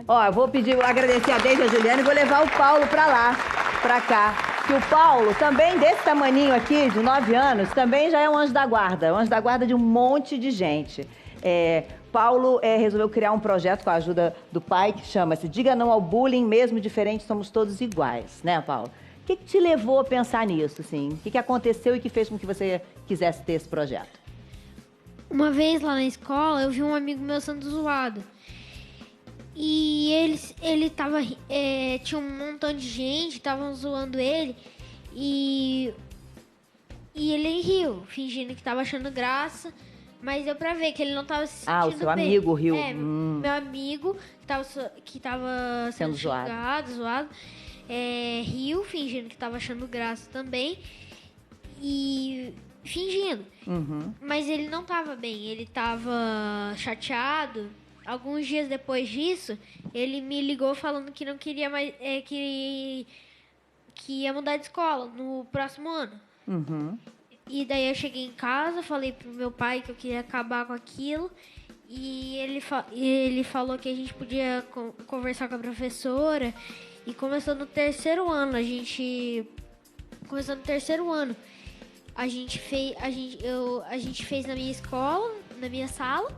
Ó, eu vou agradecer a Deise e a Juliana e vou levar o Paulo pra lá, pra cá. Que o Paulo, também desse tamaninho aqui, de 9 anos, também já é um anjo da guarda. Um anjo da guarda de um monte de gente. Paulo resolveu criar um projeto com a ajuda do pai que chama-se Diga Não ao Bullying, mesmo diferente, somos todos iguais. Né, Paulo? O que te levou a pensar nisso, assim? O que aconteceu e que fez com que você quisesse ter esse projeto? Uma vez lá na escola, eu vi um amigo meu sendo zoado. E ele tava... tinha um montão de gente, estavam zoando ele. E ele riu, fingindo que tava achando graça. Mas deu pra ver que ele não tava se sentindo bem. O seu amigo riu. Meu amigo, que tava sendo zoado. Riu, fingindo que tava achando graça também. E... fingindo. Mas ele não tava bem, ele tava chateado. Alguns dias depois disso, ele me ligou falando que não queria mais... que ia mudar de escola no próximo ano. E daí eu cheguei em casa, falei pro meu pai que eu queria acabar com aquilo. E ele falou que a gente podia conversar com a professora. E começou no terceiro ano, a gente fez na minha escola, na minha sala,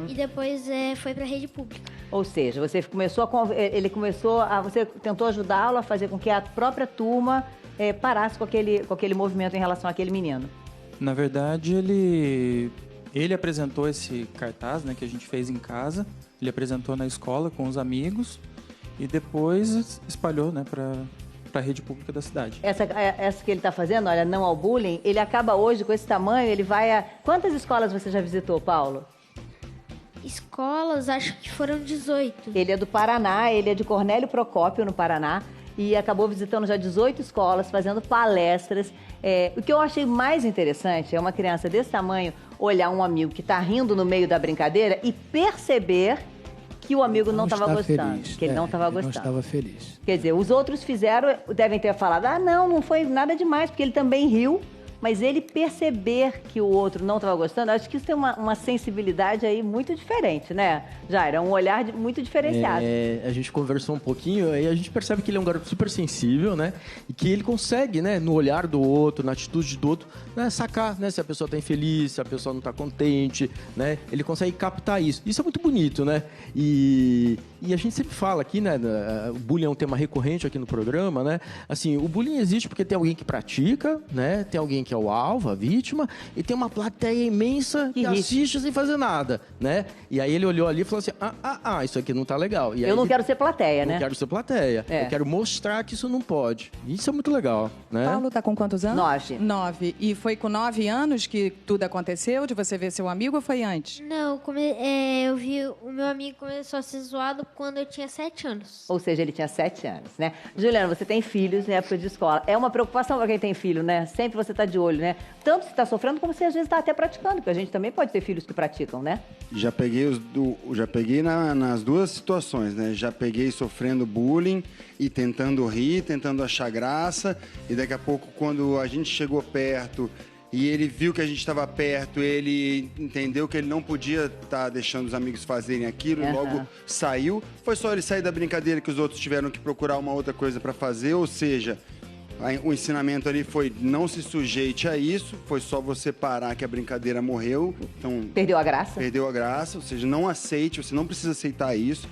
e depois foi pra rede pública. Ou seja, você você tentou ajudá-lo a fazer com que a própria turma parasse com aquele movimento em relação àquele menino. Na verdade, ele apresentou esse cartaz, né, que a gente fez em casa, ele apresentou na escola com os amigos e depois espalhou, né, para a rede pública da cidade. Essa que ele está fazendo, olha, Não ao Bullying, ele acaba hoje com esse tamanho, ele vai a... Quantas escolas você já visitou, Paulo? Escolas, acho que foram 18. Ele é do Paraná, ele é de Cornélio Procópio, no Paraná, e acabou visitando já 18 escolas, fazendo palestras. O que eu achei mais interessante é uma criança desse tamanho olhar um amigo que está rindo no meio da brincadeira e perceber que o amigo não estava gostando, que ele não estava gostando. Não estava feliz. Quer dizer, os outros devem ter falado, não foi nada demais, porque ele também riu, mas ele perceber que o outro não estava gostando, acho que isso tem uma sensibilidade aí muito diferente, né, Jair? É um olhar muito diferenciado. A gente conversou um pouquinho e a gente percebe que ele é um garoto super sensível, né? E que ele consegue, né, no olhar do outro, na atitude do outro, né, sacar, né, se a pessoa está infeliz, se a pessoa não está contente, né? Ele consegue captar isso. Isso é muito bonito, né? E a gente sempre fala aqui, né? O bullying é um tema recorrente aqui no programa, né? Assim, o bullying existe porque tem alguém que pratica, né? Tem alguém que é o alvo, a vítima, e tem uma plateia imensa que assiste sem fazer nada, né? E aí ele olhou ali e falou assim, isso aqui não tá legal. E aí eu não quero ser plateia, né? Não quero ser plateia. Eu quero mostrar que isso não pode. Isso é muito legal, né? Paulo tá com quantos anos? 9. 9. E foi com 9 anos que tudo aconteceu, de você ver seu amigo, ou foi antes? Não, eu vi o meu amigo começou a ser zoado quando eu tinha 7 anos. Ou seja, ele tinha 7 anos, né? Juliana, você tem filhos em época de escola. É uma preocupação para quem tem filho, né? Sempre você tá de olho, né? Tanto você está sofrendo, como você às vezes está até praticando, porque a gente também pode ter filhos que praticam, né? Já peguei nas duas situações, né? Já peguei sofrendo bullying e tentando rir, tentando achar graça, e daqui a pouco, quando a gente chegou perto e ele viu que a gente estava perto, ele entendeu que ele não podia estar deixando os amigos fazerem aquilo, e logo saiu. Foi só ele sair da brincadeira que os outros tiveram que procurar uma outra coisa para fazer, ou seja, o ensinamento ali foi não se sujeite a isso, foi só você parar que a brincadeira morreu. Então, perdeu a graça. Perdeu a graça, ou seja, não aceite, você não precisa aceitar isso.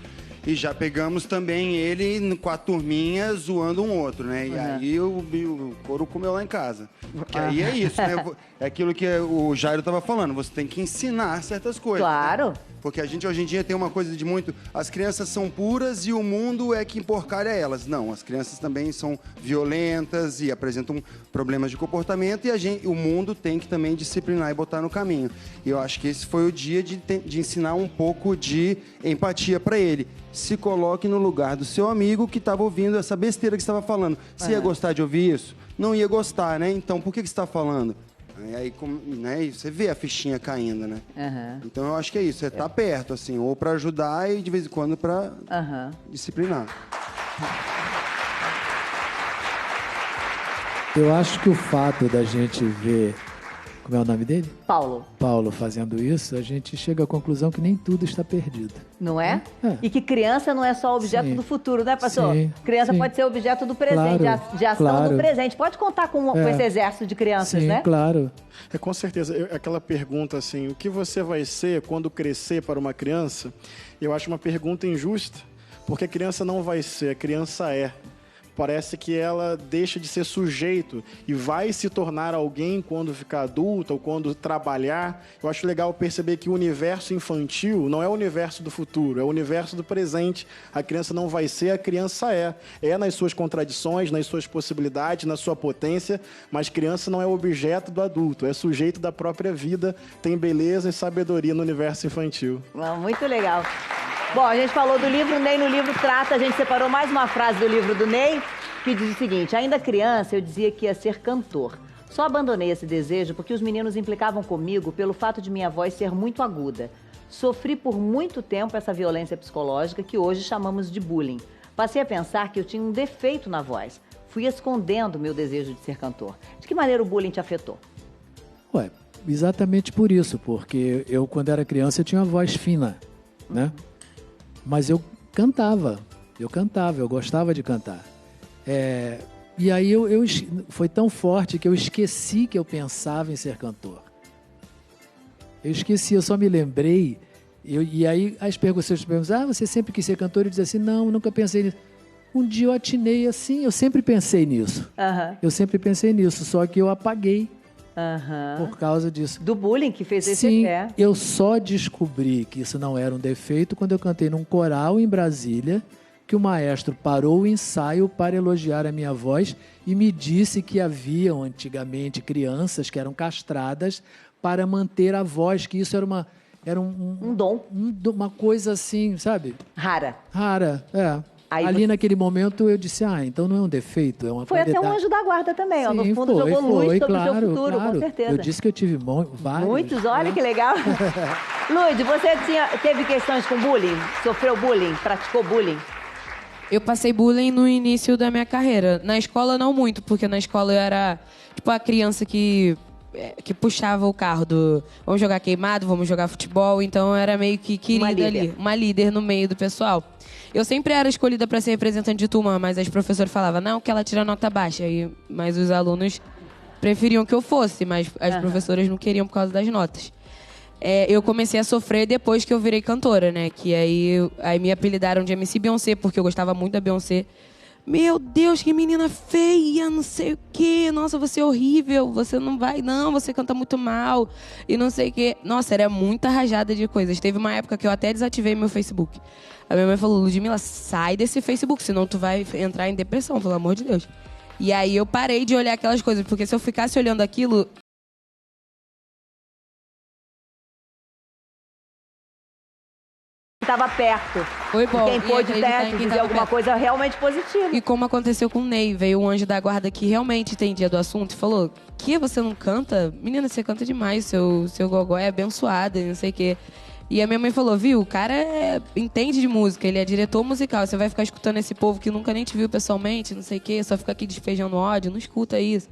E já pegamos também ele com a turminha zoando um outro, né? E aí o couro comeu lá em casa. Porque aí é isso, né? É aquilo que o Jairo estava falando, você tem que ensinar certas coisas. Claro. Né? Porque a gente hoje em dia tem uma coisa de muito... As crianças são puras e o mundo é que emporcalha elas. Não, as crianças também são violentas e apresentam problemas de comportamento, e o mundo tem que também disciplinar e botar no caminho. E eu acho que esse foi o dia de ensinar um pouco de empatia para ele. Se coloque no lugar do seu amigo que estava ouvindo essa besteira que você estava falando. Você ia gostar de ouvir isso? Não ia gostar, né? Então, por que você está falando? E aí, né, você vê a fichinha caindo, né? Então, eu acho que é isso. Você tá perto, assim, ou para ajudar e, de vez em quando, para disciplinar. Eu acho que o fato da gente ver como é o nome dele? Paulo. Paulo fazendo isso, a gente chega à conclusão que nem tudo está perdido. Não é? É. E que criança não é só objeto Sim. do futuro, né, pastor? Sim, Criança sim. pode ser objeto do presente, Claro, de ação claro. do presente. Pode contar com esse exército de crianças, Sim, né? claro. Com certeza. Aquela pergunta assim, o que você vai ser quando crescer para uma criança? Eu acho uma pergunta injusta, porque a criança não vai ser, a criança é. Parece que ela deixa de ser sujeito e vai se tornar alguém quando ficar adulta ou quando trabalhar. Eu acho legal perceber que o universo infantil não é o universo do futuro, é o universo do presente. A criança não vai ser, a criança é. É nas suas contradições, nas suas possibilidades, na sua potência, mas criança não é objeto do adulto, é sujeito da própria vida, tem beleza e sabedoria no universo infantil. Muito legal. Bom, a gente falou do livro, o Ney no livro trata, a gente separou mais uma frase do livro do Ney, que diz o seguinte: ainda criança eu dizia que ia ser cantor. Só abandonei esse desejo porque os meninos implicavam comigo pelo fato de minha voz ser muito aguda. Sofri por muito tempo essa violência psicológica que hoje chamamos de bullying. Passei a pensar que eu tinha um defeito na voz. Fui escondendo meu desejo de ser cantor. De que maneira o bullying te afetou? Ué, exatamente por isso, porque eu, quando era criança, eu tinha uma voz fina, né? Mas eu cantava, eu gostava de cantar. E aí foi tão forte que eu esqueci que eu pensava em ser cantor. Eu esqueci, eu só me lembrei. E aí as pessoas perguntam, você sempre quis ser cantor? Eu dizia assim, não, nunca pensei nisso. Um dia eu atinei assim, eu sempre pensei nisso. Eu sempre pensei nisso, só que eu apaguei. Por causa disso. Do bullying que fez esse Sim, eu só descobri que isso não era um defeito quando eu cantei num coral em Brasília, que o maestro parou o ensaio para elogiar a minha voz e me disse que haviam antigamente crianças que eram castradas para manter a voz, que isso era um dom. Uma coisa assim, sabe? Rara. Rara, Aí ali naquele momento eu disse, então não é um defeito, é uma Foi qualidade. até um anjo da guarda também, ó. No Sim, fundo jogou luz sobre claro, o seu futuro, claro. com certeza. Eu disse que eu tive vários. Muitos, olha que legal. Luide, você teve questões com bullying? Sofreu bullying? Praticou bullying? Eu passei bullying no início da minha carreira. Na escola não muito, porque na escola eu era tipo a criança que puxava o carro do vamos jogar queimado, vamos jogar futebol, então eu era meio que querida ali, uma líder no meio do pessoal. Eu sempre era escolhida para ser representante de turma, mas as professoras falavam, não, que ela tira nota baixa. Mas os alunos preferiam que eu fosse, mas as professoras não queriam por causa das notas. Eu comecei a sofrer depois que eu virei cantora, né? Que aí me apelidaram de MC Beyoncé, porque eu gostava muito da Beyoncé. Meu Deus, que menina feia, não sei o quê. Nossa, você é horrível, você não vai, não, você canta muito mal. E não sei o quê. Nossa, era muita rajada de coisas. Teve uma época que eu até desativei meu Facebook. A minha mãe falou, Ludmila, sai desse Facebook, senão tu vai entrar em depressão, pelo amor de Deus. E aí eu parei de olhar aquelas coisas, porque se eu ficasse olhando aquilo... Estava perto. Foi bom. Quem pôde dizer alguma coisa realmente positiva. E como aconteceu com o Ney, veio um anjo da guarda que realmente entendia do assunto e falou, que você não canta? Menina, você canta demais, seu gogó é abençoado e não sei o quê. E a minha mãe falou, viu, o cara entende de música, ele é diretor musical, você vai ficar escutando esse povo que nunca nem te viu pessoalmente, não sei o quê, só fica aqui despejando ódio, não escuta isso.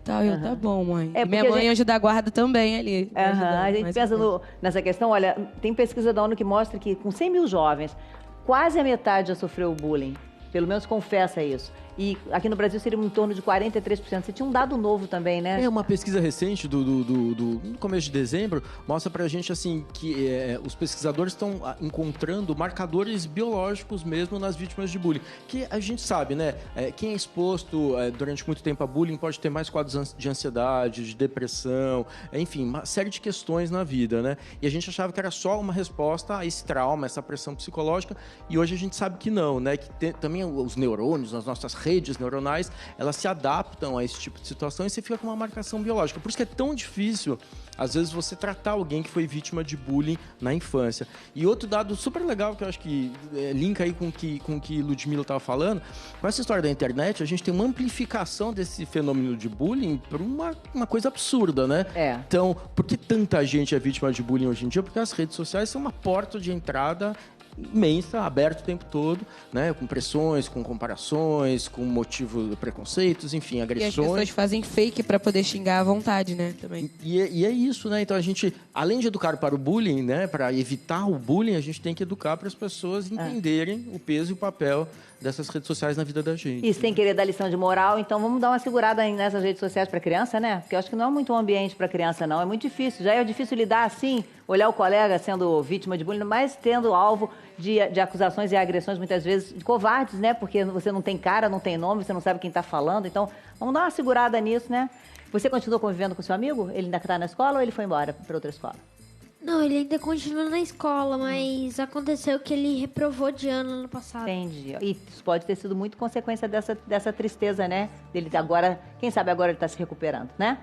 Eu, tá bom, mãe. Minha mãe, anjo da guarda, também ali. A gente pensa nessa questão, olha, tem pesquisa da ONU que mostra que com 100 mil jovens, quase a metade já sofreu bullying. Pelo menos confessa isso. E aqui no Brasil seria em torno de 43%. Você tinha um dado novo também, né? Uma pesquisa recente do começo de dezembro mostra pra gente assim que os pesquisadores estão encontrando marcadores biológicos mesmo nas vítimas de bullying. Que a gente sabe, né? Quem é exposto durante muito tempo a bullying pode ter mais quadros de ansiedade, de depressão, enfim, uma série de questões na vida, né? E a gente achava que era só uma resposta a esse trauma, essa pressão psicológica, e hoje a gente sabe que não, né? Que também os neurônios, as nossas redes neuronais, elas se adaptam a esse tipo de situação e você fica com uma marcação biológica. Por isso que é tão difícil, às vezes, você tratar alguém que foi vítima de bullying na infância. E outro dado super legal, que eu acho que linka aí com o que Ludmila estava falando, com essa história da internet, a gente tem uma amplificação desse fenômeno de bullying por uma coisa absurda, né? Então, por que tanta gente é vítima de bullying hoje em dia? Porque as redes sociais são uma porta de entrada imensa, aberta o tempo todo, né? Com pressões, com comparações, com motivo de preconceitos, enfim, agressões. E as pessoas fazem fake para poder xingar à vontade, né? Também. E é isso, né? Então a gente, além de educar para o bullying, né? Para evitar o bullying, a gente tem que educar para as pessoas entenderem o peso e o papel dessas redes sociais na vida da gente. E sem querer dar lição de moral, então vamos dar uma segurada nessas redes sociais para criança, né? Porque eu acho que não é muito um ambiente para criança, não. É muito difícil. Já é difícil lidar assim, olhar o colega sendo vítima de bullying, mas tendo alvo de acusações e agressões, muitas vezes, de covardes, né? Porque você não tem cara, não tem nome, você não sabe quem está falando. Então, vamos dar uma segurada nisso, né? Você continuou convivendo com seu amigo? Ele ainda está na escola ou ele foi embora para outra escola? Não, ele ainda continua na escola, mas aconteceu que ele reprovou de ano passado. Entendi. E isso pode ter sido muito consequência dessa tristeza, né? Dele agora, quem sabe agora ele está se recuperando, né?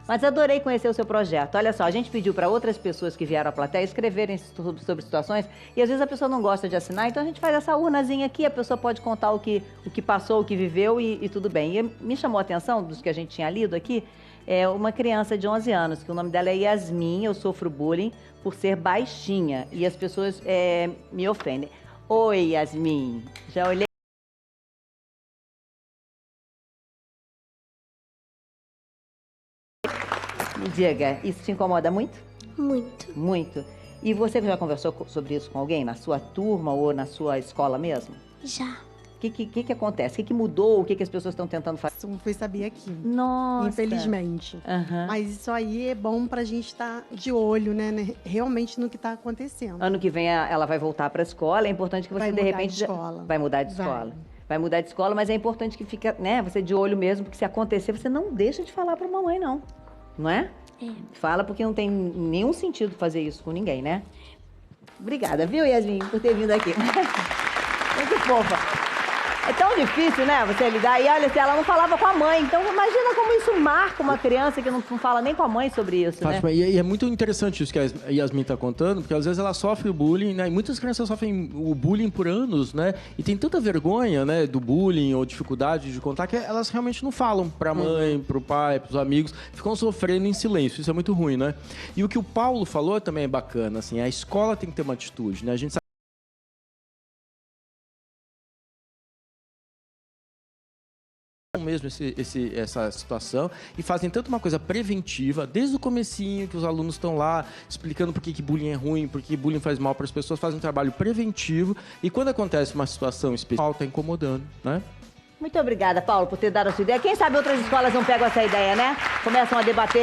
Mas adorei conhecer o seu projeto. Olha só, a gente pediu para outras pessoas que vieram à plateia escreverem sobre situações e às vezes a pessoa não gosta de assinar, então a gente faz essa urnazinha aqui, a pessoa pode contar o que passou, o que viveu e tudo bem. E me chamou a atenção, dos que a gente tinha lido aqui, uma criança de 11 anos, que o nome dela é Yasmin, eu sofro bullying por ser baixinha e as pessoas me ofendem. Oi, Yasmin, já olhei. Me diga, isso te incomoda muito? Muito. Muito. E você já conversou sobre isso com alguém, na sua turma ou na sua escola mesmo? Já. O que acontece? O que mudou? O que as pessoas estão tentando fazer? Isso foi saber aqui. Nossa! Infelizmente. Uhum. Mas isso aí é bom pra gente estar de olho, né? Realmente no que está acontecendo. Ano que vem ela vai voltar para a escola. É importante que você, de repente... Vai mudar de escola. Vai mudar de escola, mas é importante que fique, né, você de olho mesmo, porque se acontecer, você não deixa de falar para a mamãe, não. Não é? É. Fala, porque não tem nenhum sentido fazer isso com ninguém, né? Obrigada, viu, Yasmin, por ter vindo aqui. Muito fofa. É tão difícil, né, você lidar. E olha, ela não falava com a mãe. Então, imagina como isso marca uma criança que não fala nem com a mãe sobre isso, Fátima, né? E é muito interessante isso que a Yasmin está contando, porque às vezes ela sofre o bullying, né? E muitas crianças sofrem o bullying por anos, né? E tem tanta vergonha, né, do bullying ou dificuldade de contar que elas realmente não falam para a mãe, para o pai, para os amigos. Ficam sofrendo em silêncio. Isso é muito ruim, né? E o que o Paulo falou também é bacana, assim. A escola tem que ter uma atitude, né? A gente sabe mesmo essa situação e fazem tanto uma coisa preventiva desde o comecinho, que os alunos estão lá explicando por que bullying é ruim, por que bullying faz mal para as pessoas, fazem um trabalho preventivo e quando acontece uma situação especial, está incomodando, né? Muito obrigada, Paulo, por ter dado a sua ideia. Quem sabe outras escolas não pegam essa ideia, né? Começam a debater